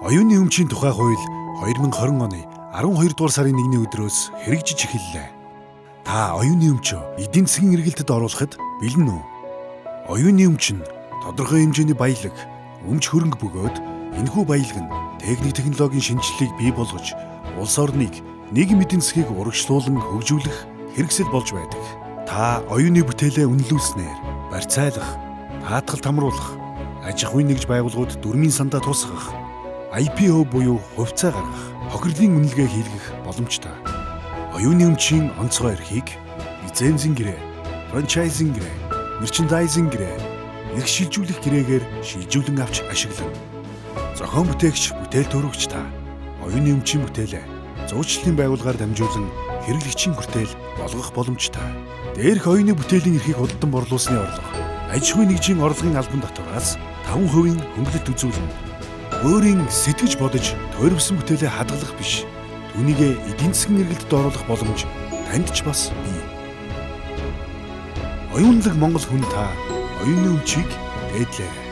Оюуны өмчийн тухай хууль 2020 оны 12 дугаар сарын 1-ний өдрөөс хэрэгжиж эхэллээ. Та оюуны өмчөө эдийн засгийн эргэлтэд оруулахад бэлэн үү? Оюуны өмч нь тодорхой хэмжээний баялаг, өмч хөрөнгө бөгөөд энэхүү баялаг нь технологийн шинжилгээг бий болгож улс орныг нийгэм эдийн засгийг урагшлуулан хөгжүүлэх хэрэгсэл болж байдаг. Та оюуны бүтээлээ үнэлүүлснээр барьцайлах, даатгалд хамруулах, аж ахуйн нэгж байгууллагууд дөрмийн сандаа тусгах, IPO буюу хувьцаа гаргах, хохирлын үнэлгээ хийлгэх боломжтой. Оюуны өмчийн онцгой эрхийг лицензийн гэрээ, франчайзинг гэрээ, мерчендайзинг гэрээ, эрх шилжүүлэх гэрээгээр шилжүүлэн авч ашиглана. Зохион бүтээгч, бүтээл төрөгч та оюуны өмчийн бүтээлээ зуучлалын байгууллагаар дамжуулан хэрэглэгчийн хүртэл болгох боломжтой. Дээрх оюуны бүтээлийн эрхийг худалдан борлуулсны орлого аж ахуйн нэгжийн орлогын албан татвараас 5% хөнгөлөлт үзүүлнэ. Өөрийн сэтгэж бодож тойрогсон бүтээлээ хадгалах биш. Түүнийгээ эдийн засгийн эргэлтэд оруулах боломж танд ч бас бий. Оюунлаг Монгол хүн та оюуны өмчийг дээдлээрэй.